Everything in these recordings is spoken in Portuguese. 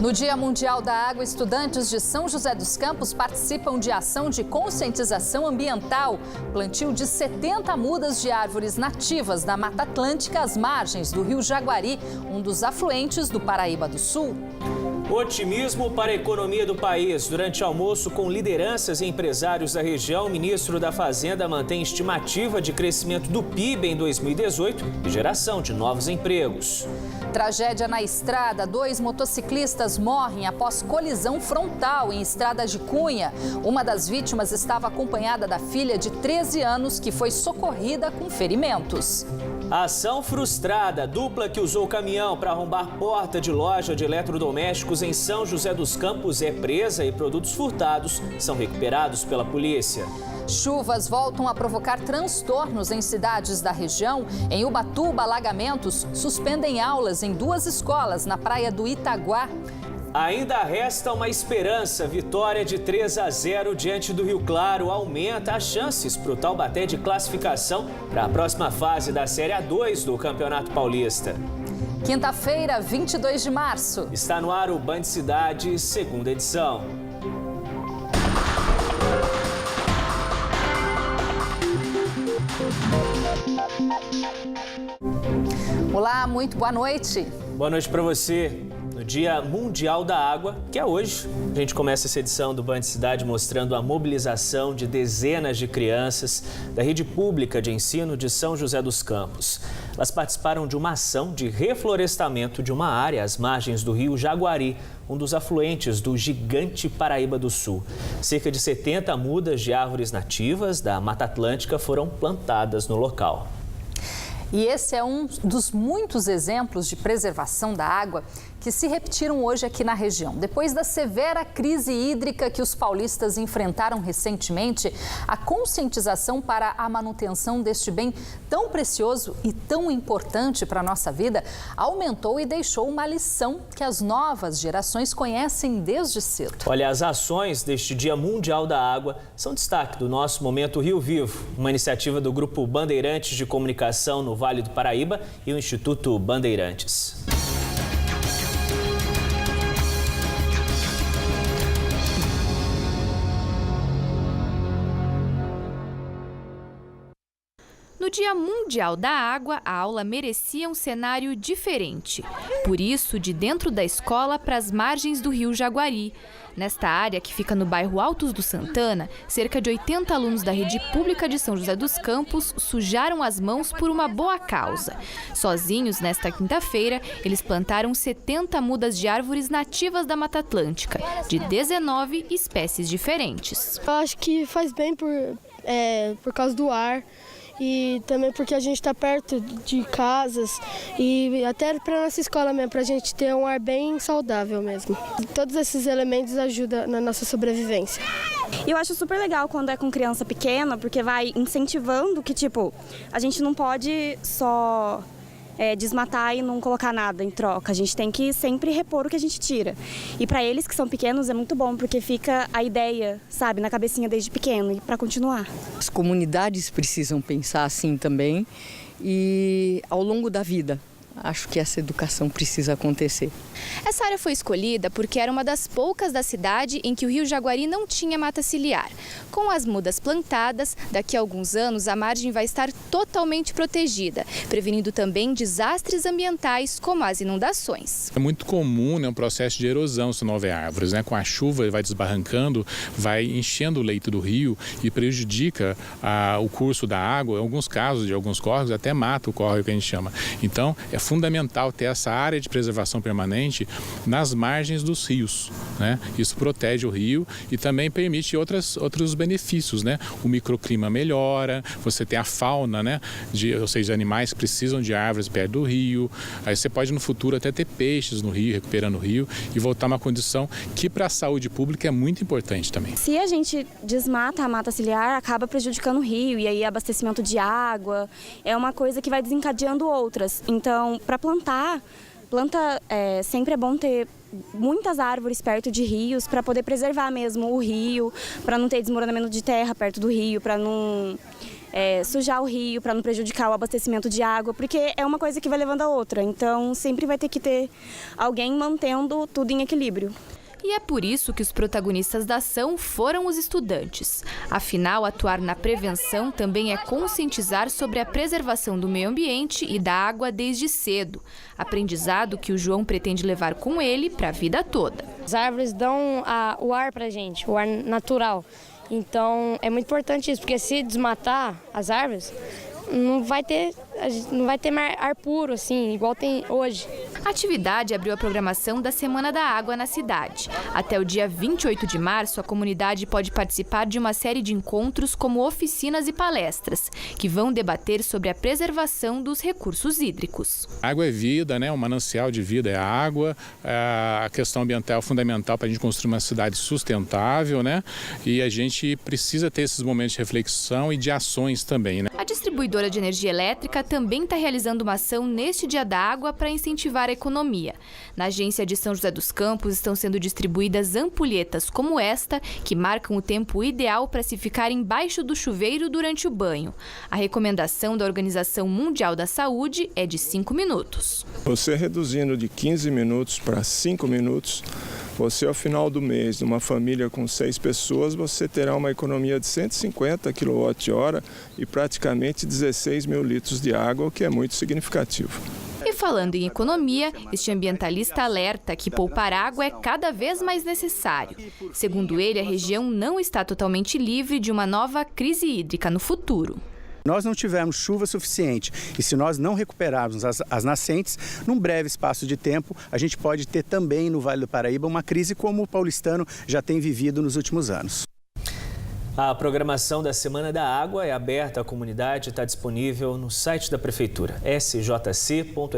No Dia Mundial da Água, estudantes de São José dos Campos participam de ação de conscientização ambiental. Plantio de 70 mudas de árvores nativas da Mata Atlântica às margens do Rio Jaguari, um dos afluentes do Paraíba do Sul. Otimismo para a economia do país. Durante almoço com lideranças e empresários da região, o ministro da Fazenda mantém estimativa de crescimento do PIB em 2018 e geração de novos empregos. Tragédia na estrada. 2 motociclistas morrem após colisão frontal em Estrada de Cunha. Uma das vítimas estava acompanhada da filha de 13 anos, que foi socorrida com ferimentos. Ação frustrada. Dupla que usou o caminhão para arrombar porta de loja de eletrodomésticos em São José dos Campos é presa e produtos furtados são recuperados pela polícia. Chuvas voltam a provocar transtornos em cidades da região. Em Ubatuba, alagamentos suspendem aulas em 2 escolas na praia do Itaguá. Ainda resta uma esperança. Vitória de 3-0 diante do Rio Claro aumenta as chances para o Taubaté de classificação para a próxima fase da Série A2 do Campeonato Paulista. Quinta-feira, 22 de março. Está no ar o Band Cidade, segunda edição. Olá, muito boa noite. Boa noite para você. No Dia Mundial da Água, que é hoje, a gente começa essa edição do Band Cidade mostrando a mobilização de dezenas de crianças da rede pública de ensino de São José dos Campos. Elas participaram de uma ação de reflorestamento de uma área às margens do Rio Jaguari, um dos afluentes do gigante Paraíba do Sul. Cerca de 70 mudas de árvores nativas da Mata Atlântica foram plantadas no local. E esse é um dos muitos exemplos de preservação da água que se repetiram hoje aqui na região. Depois da severa crise hídrica que os paulistas enfrentaram recentemente, a conscientização para a manutenção deste bem tão precioso e tão importante para a nossa vida aumentou e deixou uma lição que as novas gerações conhecem desde cedo. Olha, as ações deste Dia Mundial da Água são destaque do nosso Momento Rio Vivo, uma iniciativa do Grupo Bandeirantes de Comunicação no Vale do Paraíba e o Instituto Bandeirantes. No Dia Mundial da Água, a aula merecia um cenário diferente. Por isso, de dentro da escola para as margens do Rio Jaguari. Nesta área, que fica no bairro Altos do Santana, cerca de 80 alunos da rede pública de São José dos Campos sujaram as mãos por uma boa causa. Sozinhos, nesta quinta-feira, eles plantaram 70 mudas de árvores nativas da Mata Atlântica, de 19 espécies diferentes. Eu acho que faz bem por causa do ar. E também porque a gente está perto de casas e até para a nossa escola mesmo, para a gente ter um ar bem saudável mesmo. Todos esses elementos ajudam na nossa sobrevivência. Eu acho super legal quando é com criança pequena, porque vai incentivando que, a gente não pode só desmatar e não colocar nada em troca. A gente tem que sempre repor o que a gente tira. E para eles que são pequenos é muito bom, porque fica a ideia, na cabecinha desde pequeno e para continuar. As comunidades precisam pensar assim também e ao longo da vida. Acho que essa educação precisa acontecer. Essa área foi escolhida porque era uma das poucas da cidade em que o Rio Jaguari não tinha mata ciliar. Com as mudas plantadas, daqui a alguns anos a margem vai estar totalmente protegida, prevenindo também desastres ambientais como as inundações. É muito comum um processo de erosão se não houver árvores. Com a chuva vai desbarrancando, vai enchendo o leito do rio e prejudica o curso da água. Em alguns casos, de alguns córregos, até mata o córrego que a gente chama. Então, é fundamental ter essa área de preservação permanente nas margens dos rios, Isso protege o rio e também permite outros benefícios, O microclima melhora, você tem a fauna, ou seja, animais que precisam de árvores perto do rio. Aí você pode no futuro até ter peixes no rio, recuperando o rio e voltar a uma condição que para a saúde pública é muito importante também. Se a gente desmata a mata ciliar, acaba prejudicando o rio e aí abastecimento de água é uma coisa que vai desencadeando outras. Então, para planta sempre é bom ter muitas árvores perto de rios para poder preservar mesmo o rio, para não ter desmoronamento de terra perto do rio, para não sujar o rio para não prejudicar o abastecimento de água, porque é uma coisa que vai levando a outra. Então, sempre vai ter que ter alguém mantendo tudo em equilíbrio. E é por isso que os protagonistas da ação foram os estudantes. Afinal, atuar na prevenção também é conscientizar sobre a preservação do meio ambiente e da água desde cedo. Aprendizado que o João pretende levar com ele para a vida toda. As árvores dão o ar para a gente, o ar natural. Então, é muito importante isso, porque se desmatar as árvores, não vai ter mais ar puro, assim, igual tem hoje. A atividade abriu a programação da Semana da Água na cidade. Até o dia 28 de março, a comunidade pode participar de uma série de encontros como oficinas e palestras, que vão debater sobre a preservação dos recursos hídricos. A água é vida, né? O manancial de vida é a água. A questão ambiental é fundamental para a gente construir uma cidade sustentável, né? E a gente precisa ter esses momentos de reflexão e de ações também, né? A distribuidora de energia elétrica também está realizando uma ação neste Dia da Água para incentivar a economia. Na agência de São José dos Campos estão sendo distribuídas ampulhetas como esta, que marcam o tempo ideal para se ficar embaixo do chuveiro durante o banho. A recomendação da Organização Mundial da Saúde é de 5 minutos. Você reduzindo de 15 minutos para 5 minutos, você ao final do mês, numa família com 6 pessoas, você terá uma economia de 150 kWh e praticamente 16 mil litros de água, o que é muito significativo. E falando em economia, este ambientalista alerta que poupar água é cada vez mais necessário. Segundo ele, a região não está totalmente livre de uma nova crise hídrica no futuro. Nós não tivemos chuva suficiente e se nós não recuperarmos as nascentes, num breve espaço de tempo, a gente pode ter também no Vale do Paraíba uma crise como o paulistano já tem vivido nos últimos anos. A programação da Semana da Água é aberta à comunidade e está disponível no site da Prefeitura, sjc.sp.gov.br.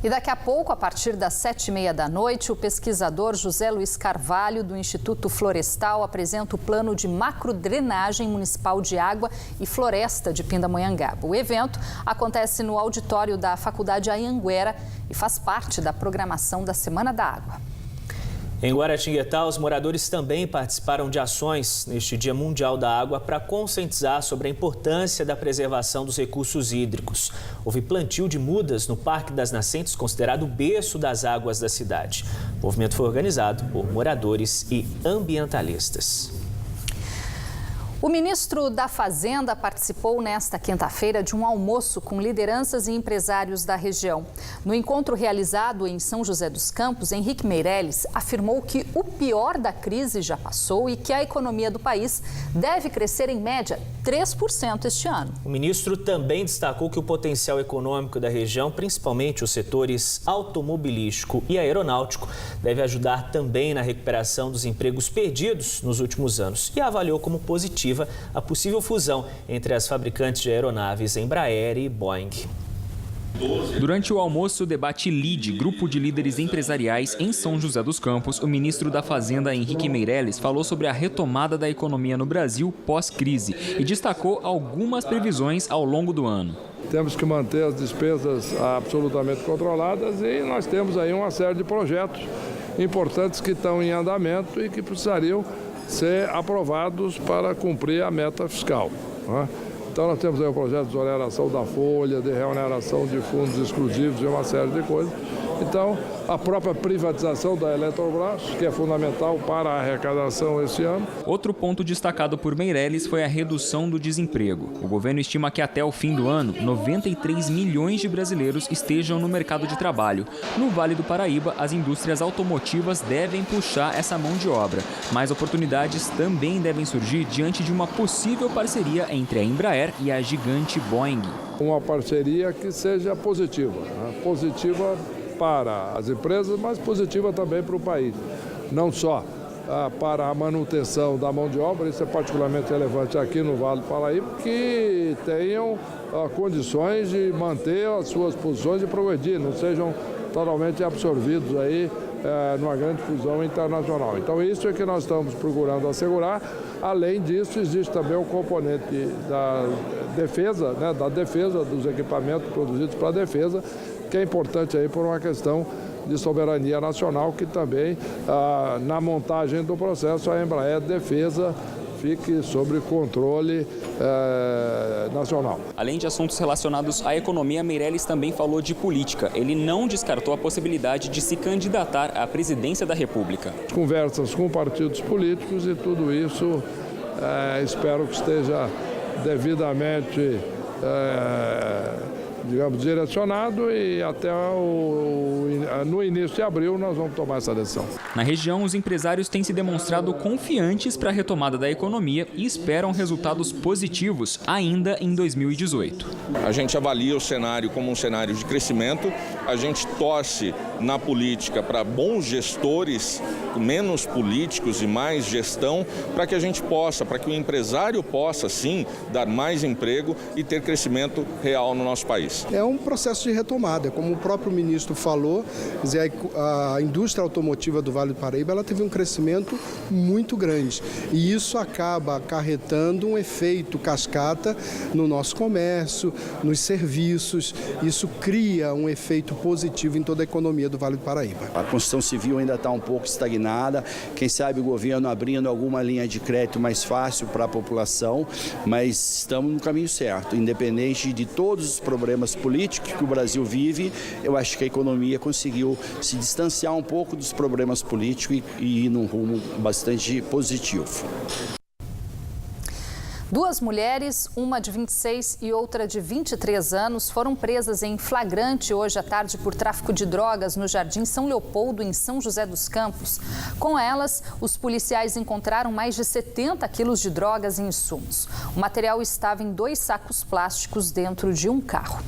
E daqui a pouco, a partir das 7h30 da noite, o pesquisador José Luiz Carvalho, do Instituto Florestal, apresenta o plano de macrodrenagem municipal de água e floresta de Pindamonhangaba. O evento acontece no auditório da Faculdade Anhanguera e faz parte da programação da Semana da Água. Em Guaratinguetá, os moradores também participaram de ações neste Dia Mundial da Água para conscientizar sobre a importância da preservação dos recursos hídricos. Houve plantio de mudas no Parque das Nascentes, considerado o berço das águas da cidade. O movimento foi organizado por moradores e ambientalistas. O ministro da Fazenda participou nesta quinta-feira de um almoço com lideranças e empresários da região. No encontro realizado em São José dos Campos, Henrique Meirelles afirmou que o pior da crise já passou e que a economia do país deve crescer em média 3% este ano. O ministro também destacou que o potencial econômico da região, principalmente os setores automobilístico e aeronáutico, deve ajudar também na recuperação dos empregos perdidos nos últimos anos e avaliou como positiva a possível fusão entre as fabricantes de aeronaves Embraer e Boeing. Durante o almoço, debate LIDE, Grupo de Líderes Empresariais em São José dos Campos, o ministro da Fazenda, Henrique Meirelles, falou sobre a retomada da economia no Brasil pós-crise e destacou algumas previsões ao longo do ano. Temos que manter as despesas absolutamente controladas e nós temos aí uma série de projetos importantes que estão em andamento e que precisariam ser aprovados para cumprir a meta fiscal. Então nós temos aí o projeto de desoneração da folha, de reoneração de fundos exclusivos e uma série de coisas. Então, a própria privatização da Eletrobras, que é fundamental para a arrecadação esse ano. Outro ponto destacado por Meirelles foi a redução do desemprego. O governo estima que até o fim do ano, 93 milhões de brasileiros estejam no mercado de trabalho. No Vale do Paraíba, as indústrias automotivas devem puxar essa mão de obra. Mas oportunidades também devem surgir diante de uma possível parceria entre a Embraer e a gigante Boeing. Uma parceria que seja positiva, positiva para as empresas, mas positiva também para o país. Não só para a manutenção da mão de obra, isso é particularmente relevante aqui no Vale do Paraíba, que tenham condições de manter as suas posições e progredir, não sejam totalmente absorvidos aí numa grande fusão internacional. Então isso é que nós estamos procurando assegurar. Além disso, existe também o componente da defesa, da defesa dos equipamentos produzidos para a defesa, que é importante aí por uma questão de soberania nacional, que também, na montagem do processo, a Embraer Defesa fique sob controle nacional. Além de assuntos relacionados à economia, Meirelles também falou de política. Ele não descartou a possibilidade de se candidatar à presidência da República. Conversas com partidos políticos e tudo isso espero que esteja devidamente digamos, direcionado e até no início de abril nós vamos tomar essa decisão. Na região, os empresários têm se demonstrado confiantes para a retomada da economia e esperam resultados positivos ainda em 2018. A gente avalia o cenário como um cenário de crescimento, a gente torce na política para bons gestores, menos políticos e mais gestão, para que a gente possa, para que o empresário possa sim dar mais emprego e ter crescimento real no nosso país. É um processo de retomada, como o próprio ministro falou, quer dizer, a indústria automotiva do Vale do Paraíba ela teve um crescimento muito grande e isso acaba acarretando um efeito cascata no nosso comércio, nos serviços, isso cria um efeito positivo em toda a economia do Vale do Paraíba. A construção civil ainda está um pouco estagnada, quem sabe o governo abrindo alguma linha de crédito mais fácil para a população, mas estamos no caminho certo, independente de todos os problemas políticos que o Brasil vive, eu acho que a economia conseguiu se distanciar um pouco dos problemas políticos e ir num rumo bastante positivo. Duas mulheres, uma de 26 e outra de 23 anos, foram presas em flagrante hoje à tarde por tráfico de drogas no Jardim São Leopoldo, em São José dos Campos. Com elas, os policiais encontraram mais de 70 quilos de drogas em insumos. O material estava em 2 sacos plásticos dentro de um carro.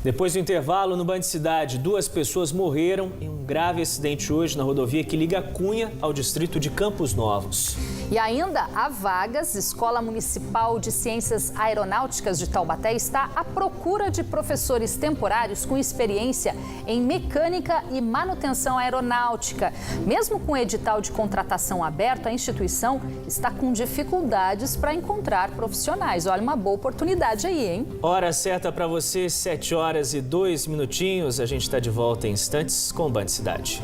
Depois do intervalo, no Band Cidade, 2 pessoas morreram em um grave acidente hoje na rodovia que liga Cunha ao distrito de Campos Novos. E ainda há vagas. Escola Municipal de Ciências Aeronáuticas de Taubaté está à procura de professores temporários com experiência em mecânica e manutenção aeronáutica. Mesmo com o edital de contratação aberto, a instituição está com dificuldades para encontrar profissionais. Olha, uma boa oportunidade aí, hein? Hora certa para você, 7h02. A gente está de volta em instantes com o Band Cidade.